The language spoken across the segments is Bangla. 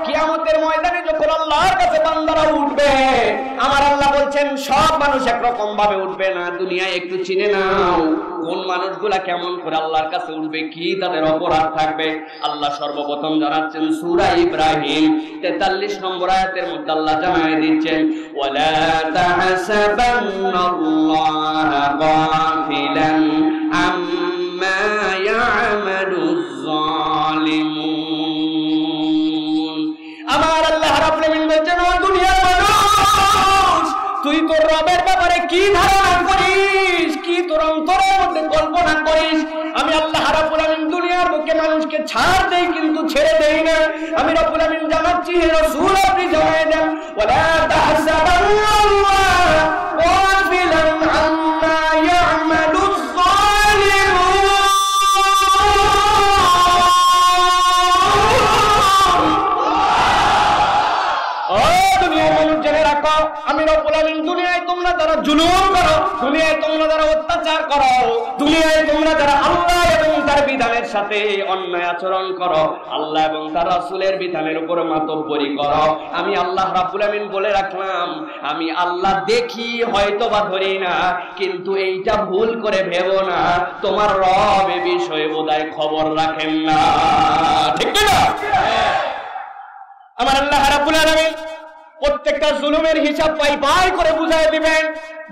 কিয়ামতের ময়দানে যখন আল্লাহর কাছে বান্দারা উঠবে, আমার আল্লাহ বলছেন সব মানুষ একরকম ভাবে উঠবে না। দুনিয়ায় একটু চিনে নাও কোন মানুষগুলা কেমন করে আল্লাহর কাছে উঠবে, কি তাদের অপরাধ থাকবে। আল্লাহ সর্বপ্রথম জানাচ্ছেন সূরা ইব্রাহিম 43 নম্বর আয়াতের মধ্যে আল্লাহ জানিয়ে দিচ্ছেন, ওয়ালা তাহসাবান্নাল্লাহা গাফিলান আম্মা ইয়ামালুজ জালিমুন। আমার আল্লাহ রাব্বুল আলামিন বলেন, ও দুনিয়ার মানুষ, তুই তোর রবের ব্যাপারে কি ধারণা করিস, কি তোর অন্তরের মধ্যে কল্পনা করিস? আমি আল্লাহ রাব্বুল আলামিন দুনিয়ার বুকে মানুষকে ছাড় দেই, কিন্তু ছেড়ে দেই না। আমি রব্বুল আলামিন জানাচ্ছি, হে রাসূল আপনি জানিয়ে দেন, ওয়ালা তাহসাবান্নাল্লাহা গাফিলান আম্মা ইয়ামালুজ জালিমুন। ও দুনিয়ার মানুষ জেনে রাখো, আমি রব্বুল আলামিন দুনিয়ায় তোমরা যারা জুলুম করো, দুনিয়ায় তোমরা যারা অত্যাচার করো, দুনিয়ায় তোমরা যারা আল্লাহ এবং তার বিধানের সাথে অন্যায় আচরণ করো, আল্লাহ এবং তার রাসূলের বিধানের উপর মাতব্বরি করো, আমি আল্লাহ রাব্বুল আলামিন বলে রাখলাম, আমি আল্লাহ দেখি হয়তো বা ধরি না, কিন্তু এইটা ভুল করে ভেবো না তোমার রব এ বিষয়ে বোধহয় খবর রাখেন না। ঠিক না? আমার আল্লাহ রাব্বুল আলামিন প্রত্যেকটা জুলুমের হিসাব পাই করে বুঝায় দিবেন।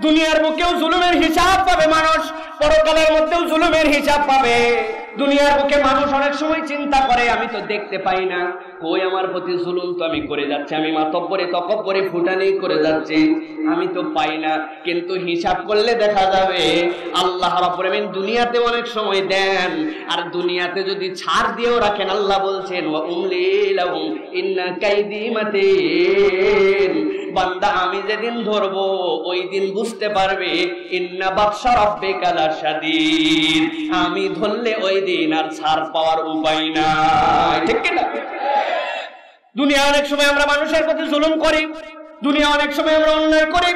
দুনিয়ার বুকেও জুলুমের হিসাব পাবে মানুষ, পরকালের মধ্যেও জুলুমের হিসাব পাবে। দুনিয়ার বুকে মানুষ অনেক সময় চিন্তা করে, আমি তো দেখতে পাই না, কই আমার প্রতি জুলুম তো আমি করে যাচ্ছি, আমি মাতব্বরি তকব্বরি ফুটানি করে যাচ্ছি, আমি তো পাই না। কিন্তু হিসাব করলে দেখা যাবে আল্লাহ রাব্বুল আলামিন দুনিয়াতে অনেক সময় দেন, আর দুনিয়াতে যদি ছাড় দিয়েও রাখেন, আল্লাহ বলছেন ওয়া উমলি লাহুম ইন্না কাইদি মাতিন। বান্দা আমি যেদিন ধরবো ওই দিন বুঝতে পারবে, ইন্না বাতশা রাব্বিকা লাশাদীদ, আমি ধরলে ওই দিন আর ছাড় পাওয়ার উপায় নাই। ঠিক কি না? দুনিয়া অনেক সময় আমরা মানুষের প্রতি জুলুম করি, দুনিয়া অনেক সময় আমরা অন্যায় করি,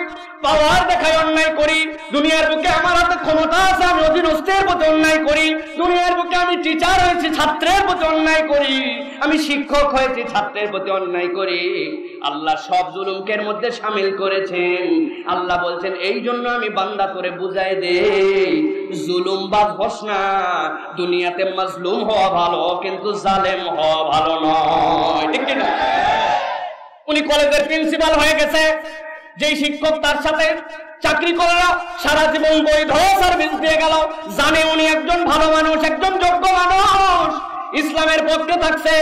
পাওয়ার দেখায় অন্যায় করি। দুনিয়ার বুকে আমার হাতে ক্ষমতা আছে, আমি অধীনস্থের প্রতি অন্যায় করি। দুনিয়ার বুকে আমি টিচার হয়েছি, ছাত্রের প্রতি অন্যায় করি। আমি শিক্ষক হয়েছি, ছাত্রের প্রতি অন্যায় করি। আল্লাহ সব জুলুমকের মধ্যে শামিল করেছেন। আল্লাহ বলছেন, এই জন্য আমি বান্দা করে বুঝাই দেই, জুলুমবাজ হস না। দুনিয়াতে মাজলুম হওয়া ভালো, কিন্তু জালেম হওয়া ভালো নয়। ঠিক কি না? উনি কলেজের প্রিন্সিপাল হয়ে গেছে, যেই শিক্ষক তার সাথে চাকরি করে সারা জীবন বৈধ সার্ভিস দিয়ে গেল, জানে উনি একজন ভালো মানুষ, একজন যোগ্য মানুষ, ইসলামের পক্ষে থাকছে,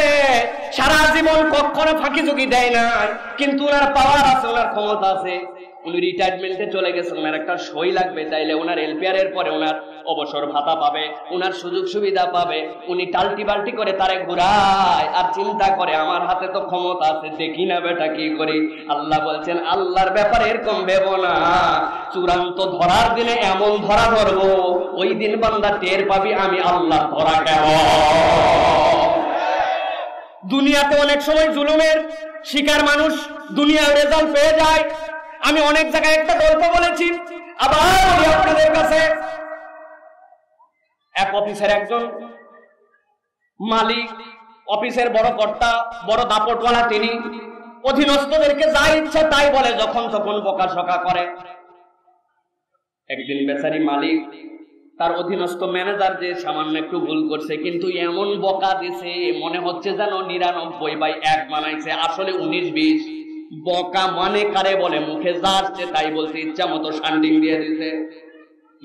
সারা জীবন কখনো ফাঁকিঝুঁকি দেয় না, কিন্তু ওনার পাওয়ার আছে, ওনার ক্ষমতা আছে। উনি রিটায়ারমেন্টে চলে গেছে, ওনার একটা সই লাগবে, তাইলে ওনার এলপিআর এর পরে ওনার অবসর ভাতা পাবে, ওনার সুযোগ সুবিধা পাবে। উনি টাল্টি বাল্টি করে তারে ঘুরায় আর চিন্তা করে, আমার হাতে তো ক্ষমতা আছে, দেখি না বেটা কি করি। আল্লাহ বলছেন, আল্লাহর ব্যাপারে এরকম ভেবো না, চূড়ান্ত ধরার দিনে এমন ধরা ধরবো, ওই দিন বান্দা টের পাবি আমি আল্লাহ ধরা কেমন। দুনিয়াতে অনেক সময় জুলুমের শিকার মানুষ দুনিয়ার রেজাল্ট পেয়ে যায়। আমি অনেক জায়গায় একটা গল্প বলেছি, আবার বলি আপনাদের কাছে। এক অফিসের একজন মালিক, অফিসের বড় কর্তা, বড় দাপটওয়ালা, তিনি অধীনস্থদেরকে যা ইচ্ছা তাই বলে, যখন তখন বকাঝকা করে। একদিন বেচারি মালিক তার অধীনস্থ ম্যানেজার যে সামান্য একটু ভুল করছে, কিন্তু এমন বকা দিছে মনে হচ্ছে যেন 99/1 বানাইছে, আসলে 19-20। বকা মানে কারে বলে, মুখে যা আসছে তাই বলছে, ইচ্ছা মতো শান্ডিং দিয়ে দিছে।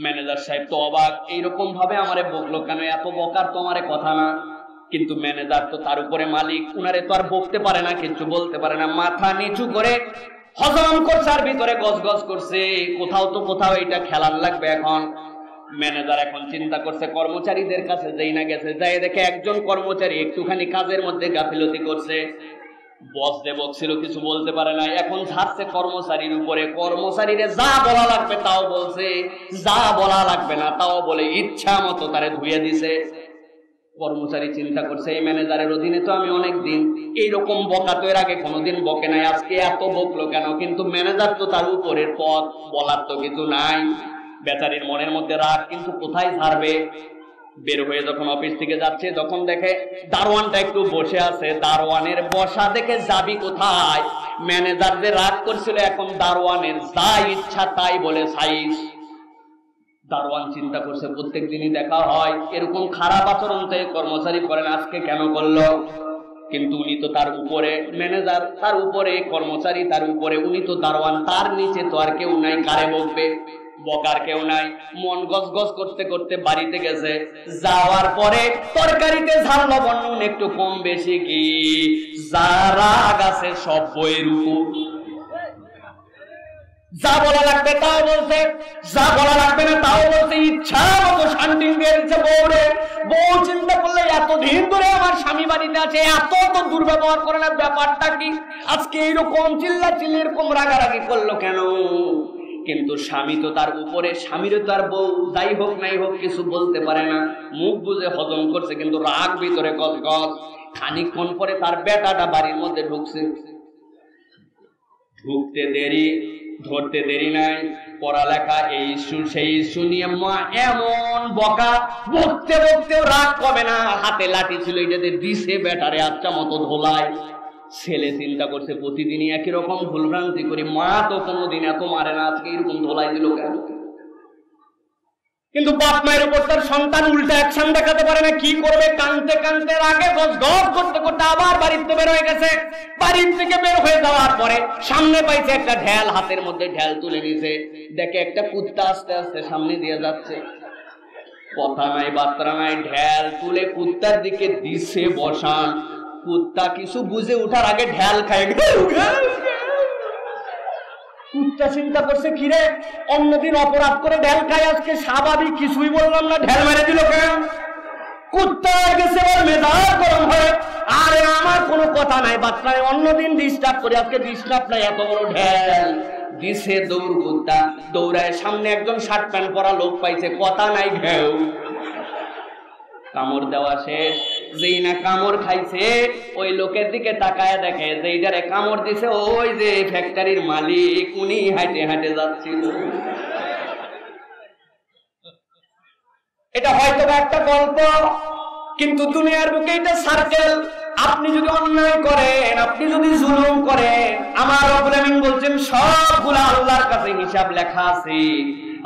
ম্যানেজার সাহেব তো অবাক, এইরকম ভাবে আমারে বকলো কেন, এত বকার তো আমারে কথা না। কিন্তু ম্যানেজার তো তার উপরে মালিক, উনারে তো আর বকতে পারে না, কিছু বলতে পারে না, মাথা নিচু করে হজম করছে আর ভিতরে গজগজ করছে, কোথাও তো কোথাও এটা খেলার লাগবে। এখন ম্যানেজার এখন চিন্তা করছে, কর্মচারীদের কাছে যেই না গেছে, যাই দেখে একজন কর্মচারী একটুখানি কাজের মধ্যে গাফিলতি করছে। বস যে বকছিল কিছু বলতে পারে না, এখন ঝাড়ছে কর্মচারীর উপরে। কর্মচারীরে যা বলা লাগবে তাও বলছে, যা বলা লাগবে না তাও বলে, ইচ্ছা মতো তারে ধুয়ে দিছে। কর্মচারী চিন্তা করছে, এই ম্যানেজারের অধীনে তো আমি অনেক দিন, এইরকম বকা তো এর আগে কোনোদিন বকে নাই, আজকে এত বকলো কেন? কিন্তু ম্যানেজার তো তার উপরের পদ, বলার তো কিছু নাই। বেচারির মনের মধ্যে রাগ, কিন্তু কোথায় ছাড়বে? বের হয়ে যখন অফিস থেকে যাচ্ছে, যখন দেখে দারোয়ানটা একটু বসে আছে, দারোয়ানের বসা দেখে যাবি কোথায়? ম্যানেজার যে রাগ করছিল, এখন দারোয়ানের যা ইচ্ছা তাই বলে সাইজ। দারোয়ান চিন্তা করছে প্রত্যেক দিনই দেখা হয়, এরকম খারাপ আচরণ তো কর্মচারী করেন, আজকে কেন করলো? কিন্তু উনি তো তার উপরে ম্যানেজার, তার উপরে কর্মচারী, তার উপরে উনি তো দারোয়ান, তার নিচে তো আর কেউ নাই, কারে বকবে? বকার কেউ নাই। মন গজগজ করতে করতে বাড়িতে গেছে। যাওয়ার পরে তরকারিতে ঝাল লবণ একটু কম বেশি কি যারা গাছে সব বইয়ের উপর, যা বলা লাগবে তাও বলছে, যা বলা লাগবে না তাও বলছে, ইচ্ছা মতো শান্তি দিয়ে দিচ্ছে বউরে। বউ চিন্তা করলে এতদিন ধরে আমার স্বামী বাড়িতে আছে, এত তো দুর্ব্যবহার করে না, ব্যাপারটা কি? আজকে এইরকম চিল্লা চিল্লি এরকম রাগারাগি করলো কেন? কিন্তু স্বামী তো তার উপরে, স্বামীরও তার বউ, যাই হোক নাই হোক কিছু বলতে পারে না, মুখ বুঝে হজম করছে, কিন্তু রাগ ভিতরে গজগজ। খানিকক্ষণ পরে তার বেটাটা বাড়ির মধ্যে ঢুকছে। ঢুকতে দেরি, ধরতে দেরি নাই, পড়ালেখা এই ইস্যু সেই ইস্যু নিয়ে মা এমন বকা, বকতে বকতেও রাগ কমে না। হাতে লাঠি ছিল, এটাতে দিছে বেটারে আচ্ছা মতো ধোলায়। ছেলে চিন্তা করছে প্রতিদিনই একই রকম ভুলভ্রান্তি করি, মা তো কোনোদিন এত মারে না, আজকে এরকম ধোলাই দিল কেন? কিন্তু বাপ মায়ের উপর তার সন্তান উল্টা অ্যাকশন দেখাতে পারে না, কি করবে? কানতে কানতে রাগে গজগজ করতে করতে আবার বাড়িতে বের হয়ে গেছে। বাড়ির থেকে বের হয়ে যাওয়ার পরে সামনে পাইছে একটা ঢেল, হাতের মধ্যে ঢেল তুলে নিছে, দেখে একটা কুত্তা আস্তে আস্তে সামনে দিয়ে যাচ্ছে। কথা নাই বার্তা নাই, ঢেল তুলে কুত্তার দিকে দিছে বসান। কুত্তা কিছু বুঝে উঠার আগে ঢেল খায়। কুত্তা চিন্তা করছে কিরে, অন্যদিন অপরাধ করে ঢেল খায়, আজকে স্বাভাবিক কিছুই বললাম না, ঢেল মেরে দিল কেন? কুত্তা গেছে মেজাজ গরম হয়ে, আরে আমার কোনো কথা নাই বার্তা নাই, অন্যদিন ডিস্টার্ব করে, আজকে ডিস্টার্ব নাই, এত বড় ঢেল দিছে। দৌড় কুত্তা দৌড়ায়, সামনে একজন শার্ট প্যান্ট পরা লোক পাইছে, কথা নাই ঘেউ, কামড় দেওয়া শেষ। যেই না কামড় খাইছে, ওই লোকের দিকে তাকায় দেখে যেইটারে কামড় দিছে ওই যে ফ্যাক্টরির মালিক, উনি হাঁটে হাঁটে যাচ্ছিল। এটা হয়তো একটা গল্প, কিন্তু দুনিয়ার বুকে এটা সার্কেল। আপনি যদি অন্যায় করেন, আপনি যদি জুলুম করেন, আমার রব্বুল আমিন বলছেন সবগুলা আল্লাহর কাছে হিসাব লেখা আছে।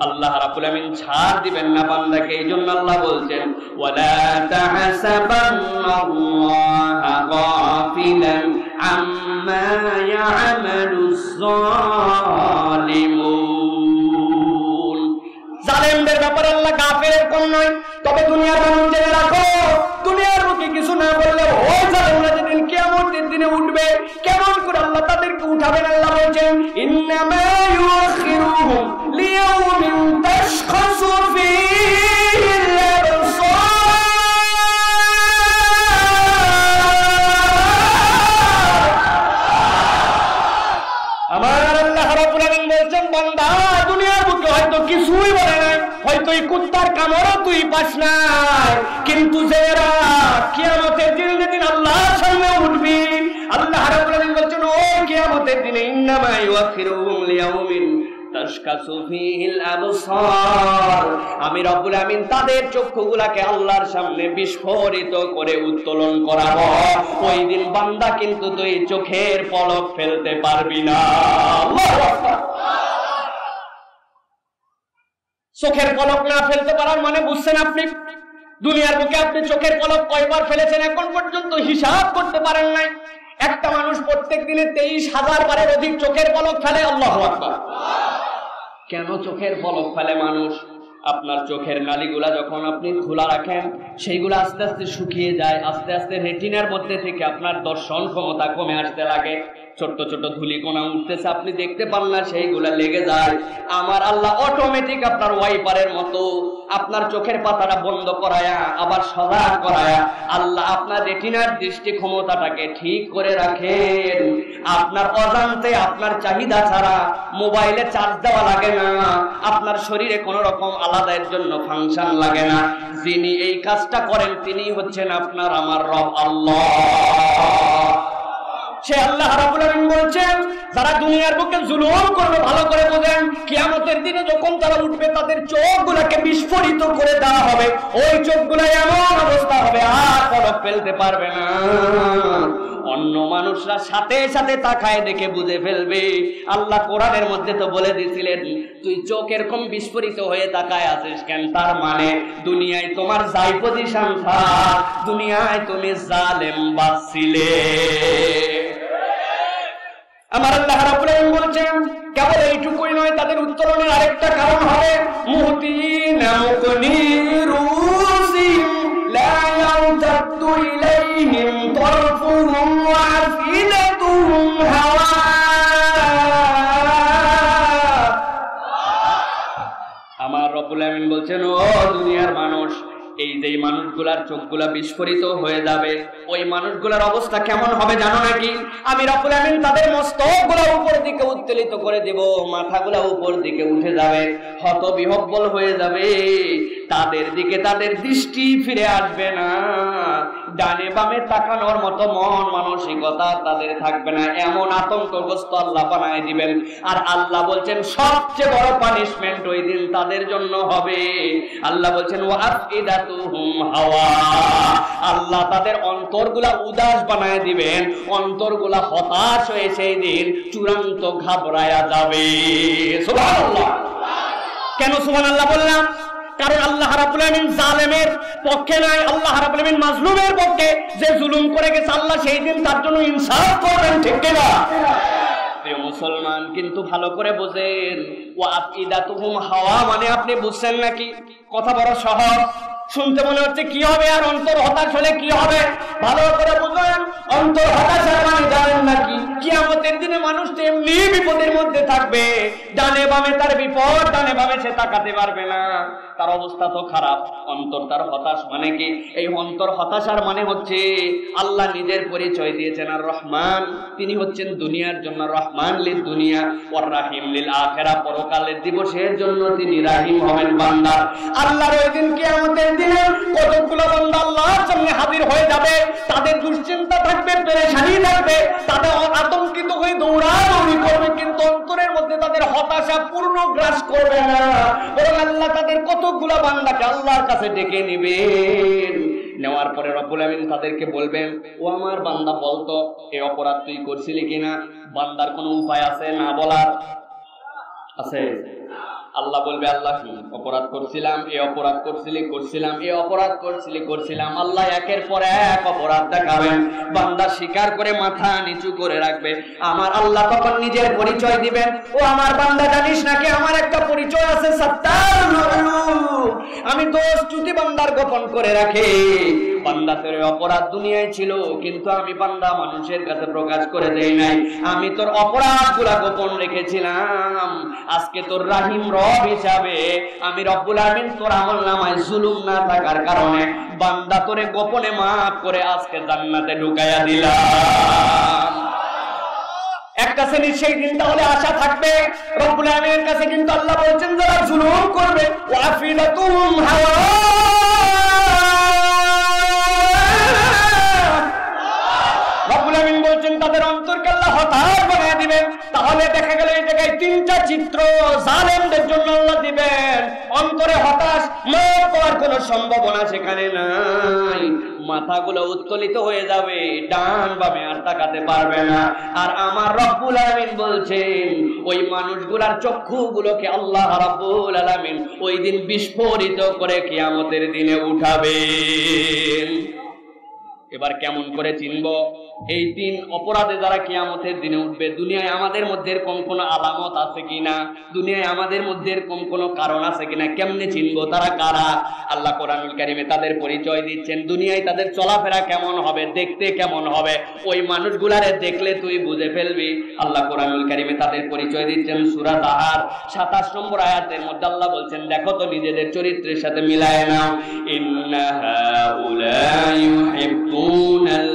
আল্লাহ রাব্বুল আমিন ছাড় দিবেন না বান্দাকে। এইজন্য আল্লাহ বলছেন ওয়ালা তাহসাবান্নাল্লাহা গাফিলান আম্মা ইয়ামালুজ জালিমুন। জালেমদের ব্যাপারে আল্লাহ গাফিলের কম নয়। তবে দুনিয়ার মানুষ জেনে রাখো, দুনিয়ার মুখে কিছু না বললে ওই জালেমরা যেদিন কিয়ামতের দিনে উঠবে, কেমন করে আল্লাহ তাদেরকে উঠাবেন? আল্লাহ বলছেন ইন্নামা ইউখিরুহুম লিয়াউমিন তাশখাসু ফীহিল আবসার। আমার আল্লাহ রাব্বুল আমিন বলছেন বান্দা দুনিয়ার বুকে হয়তো কিছুই বলে নাই, হয়তো এই কুত্তার কামড়ও তুই পাস নাই, কিন্তু যারা কিয়ামতের দিন যেদিন আল্লাহর সামনে উঠবি, আল্লাহ রাব্বুল আমিন বলছেন ওই কিয়ামতের দিনে ইন্নামা ইউখিরুহুম লিয়াউমিন তাশখাসু ফীহিল আবসার, আমি রব্বুল আমিন তাদের চক্ষুগুলাকে আল্লাহর সামনে বিস্ফোরিত করে উত্তোলন করাবো। ওই দিন বান্দা কিন্তু তুই চোখের পলক ফেলতে পারবি না। আল্লাহু আকবার। চোখের পলক না ফেলতে পারার মানে বুঝছেন আপনি? দুনিয়ার বুকে আপনি চোখের পলক কয়বার ফেলেছেন এখন পর্যন্ত হিসাব করতে পারেন নাই। একটা মানুষ প্রত্যেক দিনে 23,000 বারের অধিক চোখের পলক ফেলে। আল্লাহু আকবার। কেন চোখের পলক ফেলে মানুষ? আপনার চোখের নালীগুলা যখন আপনি খোলা রাখেন, সেইগুলো আস্তে আস্তে শুকিয়ে যায়, আস্তে আস্তে রেটিনার মধ্যে থেকে আপনার দর্শন ক্ষমতা কমে আসতে লাগে। ছোট্ট ছোট্ট ধূলিকণা উঠতেছে, আপনি দেখতে পান না, সেইগুলা লেগে যায়। আমার আল্লাহ অটোমেটিক আপনার ওয়াইপারের মতো আপনার চোখের পাতাটা বন্ধ করায়া আবার সজাগ করায়া আল্লাহ আপনার রেটিনার দৃষ্টি ক্ষমতাটাকে ঠিক করে রাখেন। আপনার অজান্তে আপনার চাহিদা ছাড়া মোবাইলে চার্জ দেওয়া লাগে না, আপনার শরীরে কোনো রকম আলাদা এর জন্য ফাংশন লাগে না। যিনি এই কাজটা করেন তিনি হচ্ছেন আপনার আমার রব আল্লাহ। সে আল্লাহ রাব্বুল আলামিন বলছেন যারা দুনিয়ার বুকে জুলুম করবে ভালো করে বোঝেন, কিয়ামতের দিনে যখন তারা উঠবে তাদের চোখগুলোকে বিস্ফোরিত করে দেওয়া হবে। ওই চোখগুলো এমন অবস্থা হবে আর পলক ফেলতে পারবে না। অন্য মানুষরা সাথে সাথে তাকায় দেখে বুঝে ফেলবে। আল্লাহ কোরআনের মধ্যে তো বলে দিয়েছিলেন তুই চোখ এরকম বিস্ফোরিত হয়ে তাকায় আছিস কেন? তার মানে দুনিয়ায় তোমার যাই পজিশন থাক, দুনিয়ায় তুমি জালেম বাঁচছিলে। আমার আল্লাহ রাব্বুল আলামিন বলছেন কেবল এইটুকুই নয়, তাদের উত্তরণের আরেকটা কারণ হবে মুহতিনা মুকনিরুসিম লা ইয়ারতাদু ইলাইহিম তারফুহুম ওয়া আফিদাতুহুম হাওয়া। আমার রব্বুল আলামিন বলছেন ও দুনিয়ার মানুষ, এই যে মানুষগুলার চোখগুলা বিস্ফোরিত হয়ে যাবে, ওই মানুষগুলার অবস্থা কেমন হবে জানো নাকি? আমি রব্বুল আমিন তাদের মস্তকগুলা উপর দিকে উত্তোলিত করে দেব, মাথাগুলা উপর দিকে উঠে যাবে, হতবিহ্বল হয়ে যাবে, তাদের দিকে তাদের দৃষ্টি ফিরে আসবে না, ডানে বামে তাকানোর মতো মন মানসিকতা তাদের থাকবে না, এমন আতঙ্কগ্রস্ত আল্লাহ বানায় দিবেন। আর আল্লাহ বলছেন সবচেয়ে বড় পানিশমেন্ট ওই দিন তাদের জন্য হবে। আল্লাহ বলছেন ওয়া আফইদাতুহুম হাওয়া, আল্লাহ তাদের অন্তরগুলা উদাস বানায় দিবেন, অন্তরগুলা হতাশ হয়ে সেই দিন চূড়ান্ত ঘাবড়ায়া যাবে। সুবহানাল্লাহ। কেন সুবহানাল্লাহ বললাম? কারণ আল্লাহ রাব্বুল আমিন জালেমের পক্ষে নয়, আল্লাহ রাব্বুল আমিন মাজলুমের পক্ষে। যে জুলুম করে গেছে আল্লাহ সেই দিন তার জন্য ইনসাফ করবেন, ঠিক কিনা? প্রিয় মুসলমান, কিন্তু ভালো করে বোঝেন ওয়া আফইদাতুহুম হাওয়া মানে আপনি বুঝছেন নাকি? কথা বড় সহজ, শুনতে মনে হচ্ছে কি হবে, আর অন্তর হতাশ হলে কি হবে? ভালো করে বুঝেন, অন্তর হতাশ মানে জানেন নাকি? কিয়ামতের দিনে মানুষ এমনি বিপদের মধ্যে থাকবে, ডানে বামে তার বিপদ, ডানে বামে সে তাকাতে পারবে না, তার অবস্থা তো খারাপ। অন্তর তার হতাশ মানে কি? এই অন্তর হতাশার মানে হচ্ছে আল্লাহ নিজের পরিচয় দিয়েছেন আর রহমান, তিনি হচ্ছেন দুনিয়ার জন্য রহমান লিল দুনিয়া ওয়ার রাহিম লিল আখিরা, পরকালের দিবসের জন্য তিনি রাহিম হবেন বান্দার। আল্লাহর ওই দিন কিয়ামতের দিনে কতগুলো বান্দা আল্লাহর সামনে হাজির হয়ে যাবে, তাদের দুশ্চিন্তা থাকবে, পেরেশানি থাকবে, তাদের আতঙ্কিত হয়ে দৌড়াদৌড়ি করবে, কিন্তু অন্তরের মধ্যে তাদের হতাশা পূর্ণ গ্রাস করবে না, বরং আল্লাহ তাদের কতগুলো বান্দাকে আল্লাহর কাছে ডেকে নেবেন। নেওয়ার পরে রব্বুল আমিন তাদেরকে বলবেন ও আমার বান্দা বলতো এই অপরাধ তুই করছিলি কিনা? বান্দার কোনো উপায় আছে না বলার? আছে? আল্লাহ বলবে আল্লাহ অপরাধ করছিলাম, এই অপরাধ করছিলাম, এই অপরাধ করছিলাম। আল্লাহ একের পর এক অপরাধ দেখাবেন, বান্দা স্বীকার করে মাথা নিচু করে রাখবে। আমার আল্লাহ তখন নিজের পরিচয় দিবেন, ও আমার বান্দা জানিস নাকি আমার একটা পরিচয় আছে, সত্তার মাগলুব, আমি দোষ ত্রুটি বান্দার গোপন করে রাখি। বান্দা তোর অপরাধ দুনিয়ায় ছিল, কিন্তু আমি বান্দা মানুষের কাছে প্রকাশ করে দেই নাই, আমি তোর অপরাধগুলা গোপন রেখেছিলাম। আজকে তোর রাহিম রব হিসাবে আমি রব্বুল আমিন তোর আমলনামায় জুলুম না থাকার কারণে বান্দা তোরে গোপনে মাফ করে আজকে জান্নাতে ঢুকাইয়া দিলাম। একটা শ্রেণীর সেই দিন তাহলে আশা থাকবে রব্বুল আমিনের কাছে, কিন্তু আল্লাহ বলছেন যারা জুলুম করবে ওয়া আফিদাতুহুম হাওয়া, রব্বুল আমিন বলছেন তাদের অন্তরকে আল্লাহ হতাশ বানিয়ে দিবেন। তাহলে দেখা গেল এই জায়গায় তিনটা চিত্র জালেমদের জন্য আল্লাহ দিবেন। অন্তরে হতাশ, মাফ করার কোনো সম্ভাবনা সেখানে নাই, মাথাগুলো উত্তোলিত হয়ে যাবে, ডান বামে আর তাকাতে পারবে না। আর আমার রব্বুল আলামিন বলছেন ওই মানুষগুলার চক্ষুগুলোকে আল্লাহ রাব্বুল আলামিন ওই দিন বিস্ফোরিত করে কিয়ামতের দিনে উঠাবেন। এবার কেমন করে চিনব এই তিন অপরাধে যারা কিয়ামতের দিনে উঠবে? দুনিয়ায় আমাদের মধ্যে এরকম কোনো আলামত আছে কিনা? দুনিয়ায় আমাদের মধ্যে এরকম কোনো কারণ আছে কিনা? কেমনে চিনবো তারা কারা? আল্লাহ কোরআনুল কারীমে তাদের পরিচয় দিচ্ছেন। দুনিয়ায় তাদের চলাফেরা কেমন হবে, দেখতে কেমন হবে, ওই মানুষগুলারে দেখলে তুই বুঝে ফেলবি। আল্লাহ কোরআনুল কারীমে তাদের পরিচয় দিচ্ছেন সূরা তাহার 27 নম্বর আয়াতের মধ্যে আল্লাহ বলছেন দেখো তো নিজেদের চরিত্রের সাথে মিলায় নাও। ইন্না হাউলা ইউহিব্বুনাল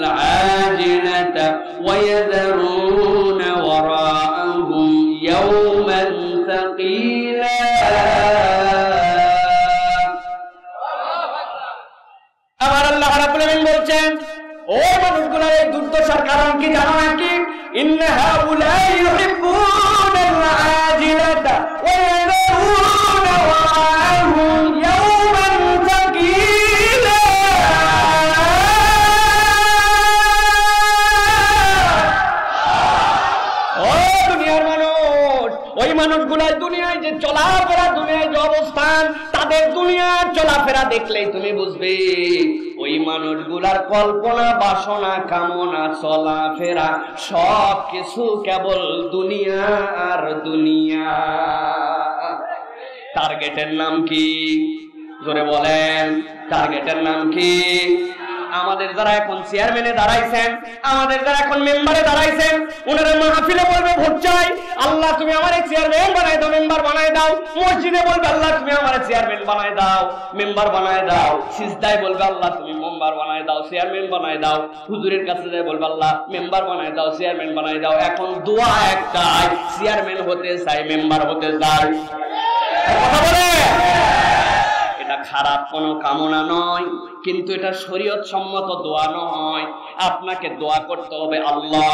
আজিনাতা ওয়া ইয়াযরুনা ওয়ারাআহুম ইয়াওমান সাকিলা। আমার আল্লাহ রাব্বুল আমিন বলছেন ও মানুষগুলোর এই দুর্দশার কারণ কি জানো নাকি? ইন্না হাউলাই ইউহিব্বুনাল আজিলাতা ওয়া ইয়াদউনা ওয়াহুম ইয়াওমান তাকিলা। ও দুনিয়ার মানুষ, ওই মানুষগুলাই দুনিয়ায় যে চলাফেরা, দুনিয়ায় যে অবস্থান, তাদের দুনিয়ার চলাফেরা দেখলেই তুমি বুঝবে ওই মানুষগুলার কল্পনা, বাসনা, কামনা, চলাফেরা সব কিছু কেবল দুনিয়া আর দুনিয়া। টার্গেটের নাম কি? জোরে বলেন, টার্গেটের নাম কি? আমাদের যারা এখন চেয়ারম্যানে দাঁড়াইছেন, আমাদের যারা এখন মেম্বারে দাঁড়াইছেন, ওনারা মাহফিলে বলবে ভোট চাই, আল্লাহ তুমি আমার চেয়ারম্যান বানাই দাও, মেম্বার বানাই দাও। মসজিদে বলবে আল্লাহ তুমি আমার চেয়ারম্যান বানাই দাও, মেম্বার বানাই দাও। সিজদায় বলবে আল্লাহ তুমি মেম্বার বানাই দাও, চেয়ারম্যান বানাই দাও। হুজুরের কাছে যায় বলবে আল্লাহ মেম্বার বানাই দাও, চেয়ারম্যান বানাই দাও। এখন দোয়া একটাই, চেয়ারম্যান হতে চাই, মেম্বার হতে চাই। কথা বলে এটা খারাপ কোনো কামনা নয়, কিন্তু এটা শরীয়ত সম্মত দোয়া নয়। আপনাকে দোয়া করতে হবে আল্লাহ,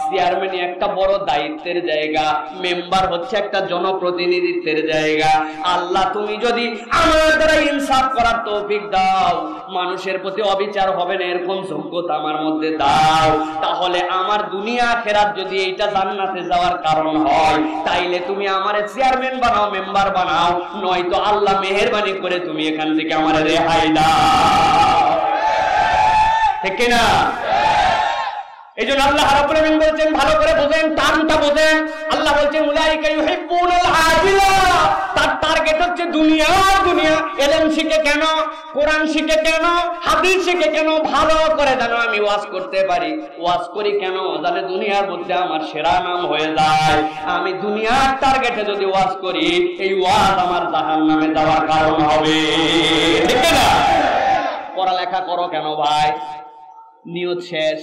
চেয়ারম্যান একটা বড় দায়িত্বের জায়গা, মেম্বার হচ্ছে একটা জনপ্রতিনিধিত্বের জায়গা। আল্লাহ তুমি যদি আমার দ্বারা ইনসাফ করার তৌফিক দাও, মানুষের প্রতি অবিচার হবে না এরকম যোগ্যতা আমার মধ্যে দাও, তাহলে আমার দুনিয়া আখিরাত যদি এইটা জান্নাতে যাওয়ার কারণ হয়, তাইলে তুমি আমারে চেয়ারম্যান বানাও, মেম্বার বানাও, নয়তো আল্লাহ মেহেরবানি করে তুমি এখান থেকে আমার রেহাই দাও। ঠিক না? এই জন্য আল্লাহ রাব্বুল আলামিন বলছেন, ভালো করে বোঝেন, টানটা বোঝেন। আল্লাহ বলছেন উলাইকা ইউহিব্বুনাল আজিলা, তার টার্গেট হচ্ছে দুনিয়া। দুনিয়া ইলম শিখে কেন, কোরআন শিখে কেন, হাদিস শিখে কেন, ভালো করে জানো আমি ওয়াজ করতে পারি। ওয়াজ করি কেন? জানে দুনিয়ার মধ্যে আমার সেরা নাম হয়ে যায়। আমি দুনিয়ার টার্গেটে যদি ওয়াজ করি, এই ওয়াজ আমার জাহান্নামে যাওয়ার কারণ হবে। ঠিক না? পড়ালেখা করো কেন ভাই? নিয়ত শেষ,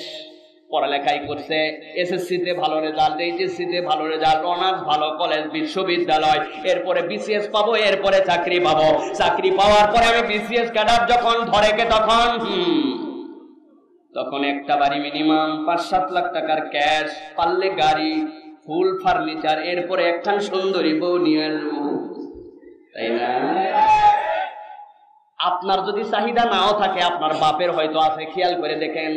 পড়ালেখাই করছে, এসএসসি তে ভালো রেজাল্ট, এইচএসসি তে ভালো রেজাল্ট, অনার্স ভালো কলেজ বিশ্ববিদ্যালয়, এরপরে বিসিএস পাবো, এরপরে চাকরি পাবো। চাকরি পাওয়ার পরে আমি বিসিএস ক্যাডার যখন ধরে কে তখন একটা বাড়ি মিনিমাম ৫-৭ লাখ টাকার ক্যাশ, পারলে গাড়ি, ফুল ফার্নিচার, এরপরে একখান সুন্দরী বউ নিয়ে আসবো, তাই না? আপনার যদি চাহিদা নাও থাকে, আপনার বাপের হয়তো আছে। খেয়াল করে দেখেন,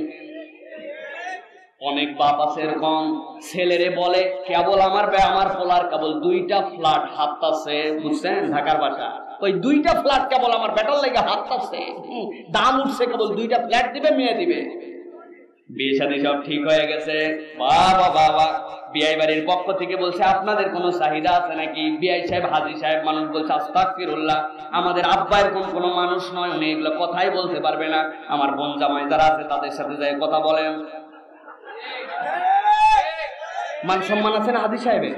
অনেক বাপ আছে এরকম, ছেলেরে বলে কেবল আমার পোলার কেবল 2টা ফ্ল্যাট হাত আছে, বুঝছেন? ঢাকার ভাষা, ওই 2টা ফ্ল্যাট কেবল আমার বেটার লাগে হাত আছে, দাম উঠছে, কেবল 2টা ফ্ল্যাট দিবে, মেয়ে দিবে। বিয়ে শাদী সব ঠিক হয়ে গেছে, বাবা বাবা। বিআই বাড়ির পক্ষ থেকে বলছে আপনাদের কোনো চাহিদা আছে নাকি? বিআই সাহেব, হাজী সাহেব, মানুষ বলছে আস্তাগফিরুল্লাহ, আমাদের আব্বা এরকম কোনো মানুষ নয়, উনি এগুলো কথাই বলতে পারবে না। আমার বোন জামাই যারা আছে তাদের সাথে যাই কথা বলেন। মান সম্মান আছে না হাজী সাহেবের?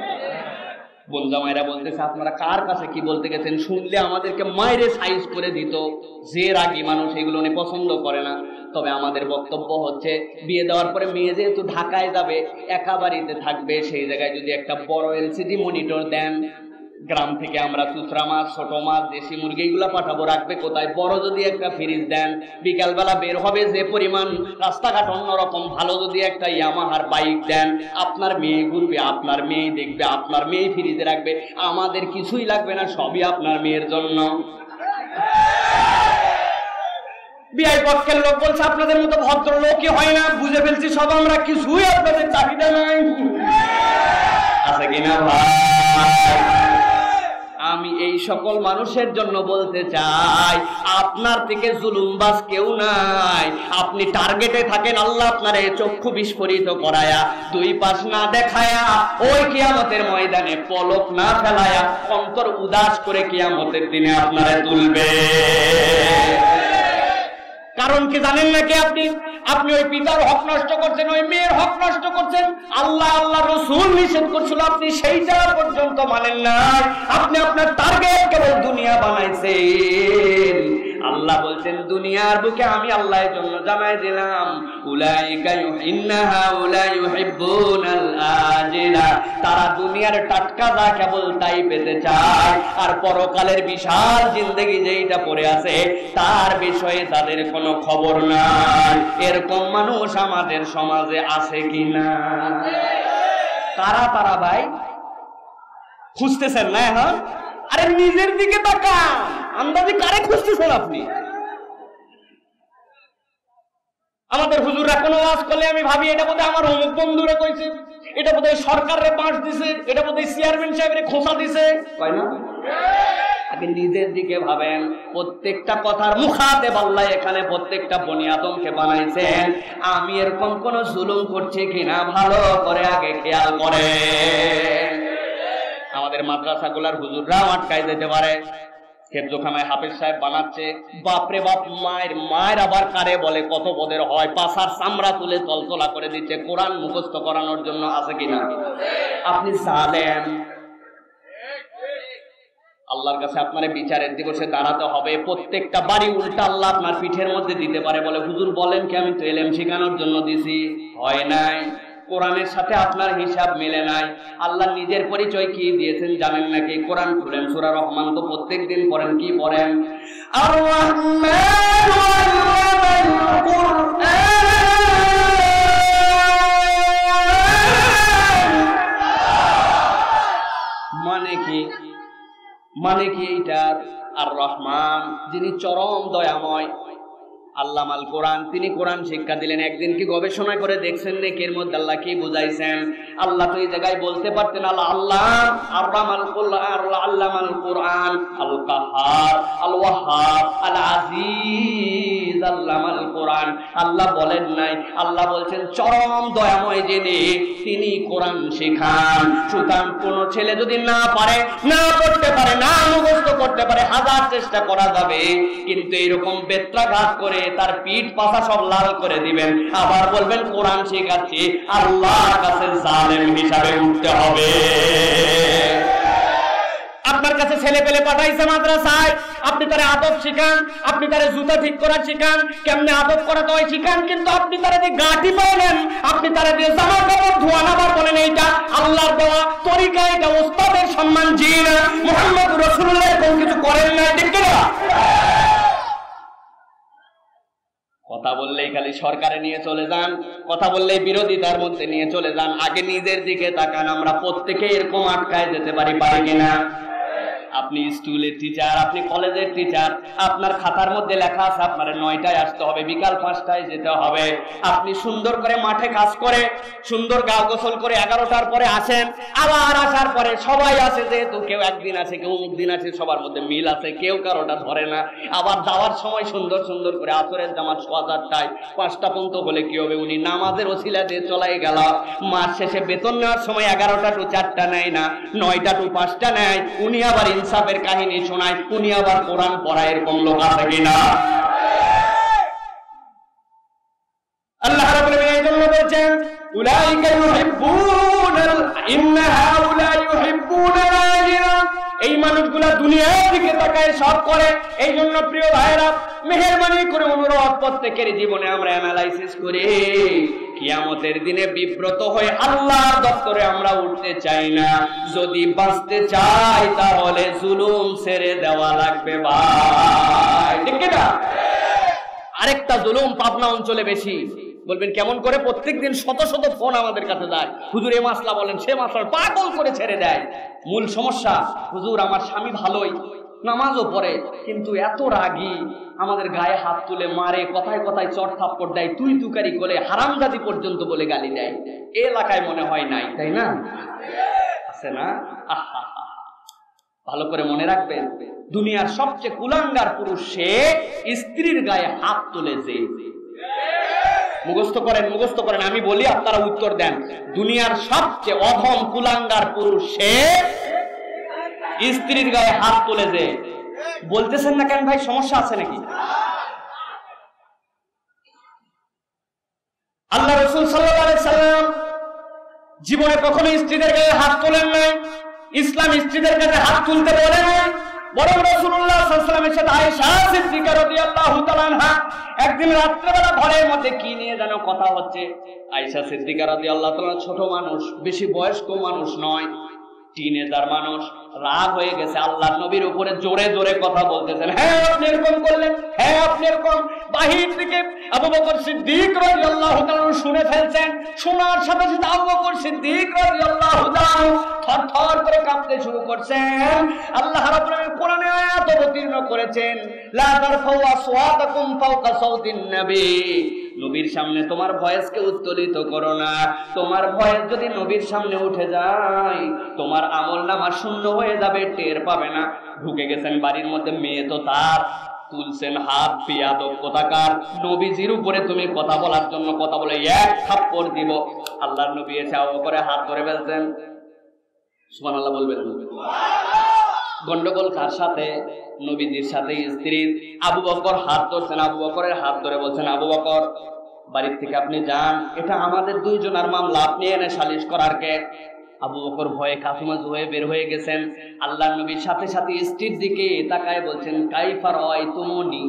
বোন জামাইরা বলতেছে আপনারা কার কাছে কি বলতে গেছেন, শুনলে আমাদেরকে মাইরে সাইজ করে দিত। যে রাগী মানুষ, এগুলো উনি পছন্দ করে না। তবে আমাদের বক্তব্য হচ্ছে, বিয়ে দেওয়ার পরে মেয়ে যেহেতু ঢাকায় যাবে, একা বাড়িতে থাকবে, সেই জায়গায় যদি একটা বড় এলসিডি মনিটর দেন, গ্রাম থেকে আমরা চুচরা মাছ, ছোট মাছ, দেশি মুরগি এগুলো পাঠাবো, রাখবে কোথায়? বড় যদি একটা ফ্রিজ দেন, বিকালবেলা বের হবে যে পরিমাণ, রাস্তাঘাট অন্যরকম, ভালো যদি একটা ইয়ামাহার বাইক দেন, আপনার মেয়ে ঘুরবে, আপনার মেয়ে দেখবে, আপনার মেয়ে ফ্রিজে রাখবে, আমাদের কিছুই লাগবে না, সবই আপনার মেয়ের জন্য। বিআই পক্ষের লোক বলছে আপনাদের মতো ভদ্র লোকই হয় না, বুঝে ফেলছি সব আমরা, কিছুই আপনাদের চাহিদা নাই। আছে কিনা ভাই? আমি এই সকল মানুষের জন্য বলতে চাই, আপনার থেকে জুলুমবাজ কেউ নাই। আপনি টার্গেটে থাকেন, আল্লাহ আপনার চক্ষু বিস্ফোরিত করায়া, 2 পাশ না দেখায়া, ওই কিয়ামতের ময়দানে পলক না ফেলায়া, অন্তর উদাস করে কিয়ামতের দিনে আপনারে তুলবে। কারণ কি জানেন নাকি? আপনি ওই পিতার হক নষ্ট করছেন, ওই মেয়ের হক নষ্ট করছেন। আল্লাহ, আল্লাহ রাসূল নিষেধ করছিল, আপনি সেইটা পর্যন্ত মানেন না। আপনি আপনার টার্গেট কেবল দুনিয়া বানাইছেন। আল্লাহ বলছেন দুনিয়ার বুকে আমি আল্লাহর জন্য জানাই দিলাম, উলাইকা ইন্নাহা ইউহিব্বুনাল আজিলা, তারা দুনিয়ার টাটকা যা কেবল তাই পেতে চায়, আর পরকালের বিশাল জিন্দেগি যেইটা পড়ে আছে তার বিষয়ে তাদের কোনো খবর নাই। এরকম মানুষ আমাদের সমাজে আছে কিনা? কারা তারা ভাই? খুঁজতেছেন না এখন? আরে নিজের দিকে তাকান, আন্দাজে কারে খুঁজতেছেন আপনি? আমাদের হুজুররা কোনো ওয়াজ করলে আমি ভাবি এটা বোধহয় আমার অমুক বন্ধুরা কইছে, এটা বোধহয় সরকারের পাঁচ দিছে, এটা বোধহয় চেয়ারম্যান সাহেবের খোঁচা দিছে, তাই না? আগে নিজের দিকে ভাবেন। প্রত্যেকটা কথার মুখাতে আল্লাহ এখানে প্রত্যেকটা বনি আদমকে বানাইছেন। আমি এরকম কোন জুলুম করছি কিনা ভালো করে আগে খেয়াল করেন। আমাদের মাদ্রাসাগুলার হুজুররাও আটকায় যেতে পারে। খেপজোখানায় হাফেজ সাহেব বানাচ্ছে, বাপরে বাপ, মায়ের আবার কারে বলে কত পদের হয়, পাছার চামড়া তুলে তলতলা করে দিচ্ছে কোরআন মুখস্থ করানোর জন্য, আছে কিনা? আপনি জানেন আল্লাহর কাছে আপনার বিচারের দিবসে দাঁড়াতে হবে। প্রত্যেকটা বাড়ি উল্টা আল্লাহ আপনার পিঠের মধ্যে দিতে পারে। বলে হুজুর বলেন কি, আমি তো এলেম শেখানোর জন্য দিছি। হয় নাই, কোরআনের সাথে আপনার হিসাব মেলে নাই। আল্লাহ নিজের পরিচয় কি দিয়েছেন জানেন নাকি? কোরআন খুলেন, সূরা রহমান তো প্রত্যেক দিন পড়েন, কি পড়েন? আর মানে কি এইটার? আর রহমান যিনি চরম দয়াময়, আল্লামাল কোরআন, তিনি কোরআন শিক্ষা দিলেন। একদিন কি গবেষণা করে দেখছেন নাকি এর মধ্যে আল্লাহ কি বুঝাইছেন? আল্লাহ তো এই জায়গায় বলতে পারতেন আল্লাহ আররামাল কুরআন, আল্লামাল কোরআন, আল কাহার, আল ওয়াহাব, আল আজিজ, আল্লামাল কোরআন। আল্লাহ বলেন নাই, আল্লাহ বলছেন চরম দয়াময় যিনি, তিনি কোরআন শেখান। সুতরাং কোন ছেলে যদি না পারে, না করতে পারে, না মুখস্থ করতে পারে, হাজার চেষ্টা করা যাবে, কিন্তু এরকম বেত্রাঘাত করে তার পিঠ পাছা সব লাল করে দিবেন, আবার বলবেন কোরআন শেখাচ্ছি, আল্লাহর কাছে জালেম হিসাবে উঠতে হবে। আপনার কাছে ছেলে পেলে পাঠাইছে মাদ্রাসায়, আপনি তারে আদব শিখান, আপনি তারে জুতা ঠিক করা শিখান, কেমনে আদব করাতে হয় শিখান, কিন্তু আপনি তারে দিয়ে গাঁটি পাইলেন, আপনি তারে দিয়ে জামা কাপড় ধোয়া নাবার বলেন এইটা আল্লাহর দেওয়া তরিকা, এটা ওস্তাদের সম্মান, জি না মুহাম্মদ রাসূলুল্লাহ কোন কিছু করেন না, ঠিক না? কথা বললেই খালি সরকারে নিয়ে চলে যান, কথা বললেই বিরোধিতার মধ্যে নিয়ে চলে যান। আগে নিজের দিকে তাকান, আমরা প্রত্যেকে এরকম আটকায় যেতে পারি কিনা? আপনি স্কুলের টিচার, আপনি কলেজের টিচার, আপনার খাতার মধ্যে লেখা আছে আপনার 9টায় আসতে হবে, বিকাল 5টায় যেতে হবে। আপনি সুন্দর করে মাঠে কাজ করে সুন্দর গা গোসল করে 11টার পরে আসেন, আবার আসার পরে সবাই আসে, যেহেতু কেউ একদিন আছে, কেউ অমুক দিন আছে, সবার মধ্যে মিল আছে, কেউ কারোটা ধরে না। আবার যাওয়ার সময় সুন্দর সুন্দর করে আসরের জামাত 4:30টায় 5টা পর্যন্ত হলে কি হবে? উনি নামাজের ওসিলা দিয়ে চলাই গেল। মাস শেষে বেতন নেওয়ার সময় 11টা টু 4টা নেয় না, 9টা টু 5টা নেয়। উনি আবার ইনসাফের কাহিনী শোনায়, উনি আবার কোরআন পড়ায়, এরকম লোক আছে কিনা? আল্লাহ রাব্বুল আলামিন এই জন্য বলছেন উলাইকা ইউহিব্বুনাল ইন্না হাউলা ইউহিব্বুনাল আখিরা, এই মানুষগুলা দুনিয়ার দিকে তাকায় সব করে। এই জন্য প্রিয় ভাইরা, মেহেরবানি করে অনুরোধ, প্রত্যেকের জীবনে আমরা অ্যানালাইসিস করি, কিয়ামতের দিনে বিব্রত হয়ে আল্লাহর দপ্তরে আমরা উঠতে চাই না। যদি বাঁচতে চাই তাহলে জুলুম ছেড়ে দেওয়া লাগবে ভাই, ঠিক না? আরেকটা জুলুম পাবনা অঞ্চলে বেশি। বলবেন কেমন করে? প্রত্যেকদিন শত শত ফোন আমাদের কাছে যায়, হুজুর এ মাসলা বলেন, সে মাসলা, পাগল করে ছেড়ে দেয়। মূল সমস্যা, হুজুর আমার স্বামী ভালোই, নামাজও পড়ে, কিন্তু এত রাগী, আমাদের গায়ে হাত তুলে মারে, কথায় কথায় চট থাপ্পড় দেয়, তুই তুকারি করে, হারামজাদি পর্যন্ত বলে গালি দেয়। এ এলাকায় মনে হয় নাই, তাই না? আছে না? আহা, ভালো করে মনে রাখবেন, দুনিয়ার সবচেয়ে কুলাঙ্গার পুরুষ সে স্ত্রীর গায়ে হাত তুলে যে। মুখস্থ করেন, মুখস্থ করেন, আমি বলি আপনারা উত্তর দেন। দুনিয়ার সবচেয়ে অধম কুলাঙ্গার পুরুষ সে স্ত্রীর গায়ে হাত তুলে যে। বলতেছেন না কেন ভাই? সমস্যা আছে নাকি? আল্লাহ রাসূল সাল্লাল্লাহু আলাইহি সাল্লাম জীবনে কখনো স্ত্রীদের গায়ে হাত তোলেন নাই। ইসলাম স্ত্রীদের কাছে হাত তুলতে বলে নাই, বরং রাসূলুল্লাহ সাল্লাল্লাহু আলাইহি ওয়াসাল্লামের সাথে আয়েশা সিদ্দিকা রাদিয়াল্লাহু তাআলা আনহা একদিন রাত্রেবেলা ঘরের মধ্যে কি নিয়ে যেন কথা হচ্ছে। আয়েশা সিদ্দিকা রাদিয়াল্লাহু তাআলা ছোট মানুষ, বেশি বয়স্ক মানুষ নয়, টিনেজার মানুষ, রাগ হয়ে গেছে, আল্লাহর নবীর উপরে জোরে জোরে কথা বলতেছেন। হ্যাঁ আপনি এরকম করলেন, হ্যাঁ আপনি এরকম, বাহির থেকে আবু বকর সিদ্দিক রাদিয়াল্লাহু তাআলা শুনে ফেলছেন। শোনার সাথে সাথে আবু বকর সিদ্দিক রাদিয়াল্লাহু তাআলা থরথর করে কাঁপতে শুরু করছেন। আল্লাহ রাব্বুল আলামিন কোরআনে আয়াত অবতীর্ণ করেছেন, লা তারফাউ আসওয়াতাকুম ফাওকা সাউতিন নবী, নবীর সামনে তোমার ভয়েসকে উত্তোলিত করো না। তোমার ভয়েস যদি নবীর সামনে উঠে যায়, তোমার আমলনামা শূন্য হয়ে যাবে, টের পাবে না। ঢুকে গেছেন বাড়ির মধ্যে, মেয়ে তো তার, তুলছেন হাত, বেয়াদব কোথাকার, নবীজির উপরে তুমি কথা বলার জন্য কথা বলে এক থাপ্পড় দিব। আল্লাহর নবী এসে আবু বকরের হাত ধরে ফেলছেন। সুবহানাল্লাহ বলবেন। গন্ডগোল কার সাথে? নবীজির সাথে স্ত্রীর। আবু বকর হাত ধরছেন, আবু বকরের হাত ধরে বলছেন, আবু বকর বাড়ির থেকে আপনি যান, এটা আমাদের দুইজনের মামলা, আপনি এনে সালিশ করার কে? আবু বকর ভয়ে কাফুমাজু হয়ে বের হয়ে গেছেন। আল্লাহর নবীর সাথে সাথে স্ত্রীর দিকে তাকায় বলছেন, কাইফা রাআইতুমুনি,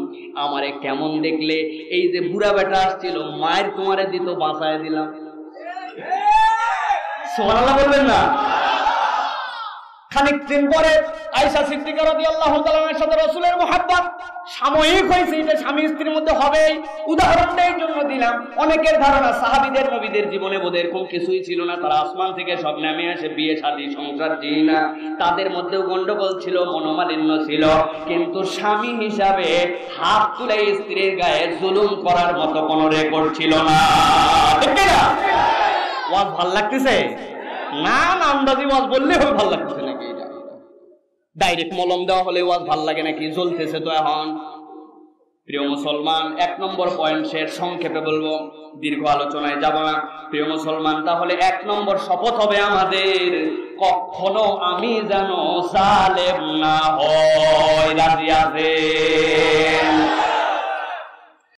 আমারে কেমন দেখলে? এই যে বুড়া বেটা আসছিল, মায়ের তোমারে দিত, বাঁচায় দিলাম। সুবহানাল্লাহ বলবেন না? খানিক দিন পরে আয়েশা সিদ্দিকা রাদিয়াল্লাহু তাআলা এর সাথে রাসূলের মুহাব্বত সাময়িক হয়েছে, এটা স্বামী স্ত্রীর মধ্যে হবেই। উদাহরণটা এই জন্য দিলাম, অনেকের ধারণা সাহাবীদের নবীদের জীবনে বোধহয় এরকম কিছুই ছিল না, তারা আসমান থেকে সব নেমে এসে বিয়ে শাদী সংসার জি না। তাদের মধ্যেও গন্ডগোল ছিল, মনোমালিন্য ছিল, কিন্তু স্বামী হিসাবে হাত তুলে স্ত্রীর গায়ে জুলুম করার মতো কোনো রেকর্ড ছিল না। ঠিক না? ওয়াজ ভালো লাগতেছে না? না আন্দাজি ওয়াজ বললে হবে ভালো লাগতেছে নাকি? এটা ডাইরেক্ট মলম দেওয়া হলে ওয়াজ ভালো লাগে নাকি? জ্বলতেছে তো এখন। প্রিয় মুসলমান, 1 নম্বর পয়েন্ট শেষ, সংক্ষেপে বলবো, দীর্ঘ আলোচনায় যাব না। প্রিয় মুসলমান, তাহলে 1 নম্বর শপথ হবে আমাদের, কখনো আমি যেন জালেম না হই। রাজি আছেন?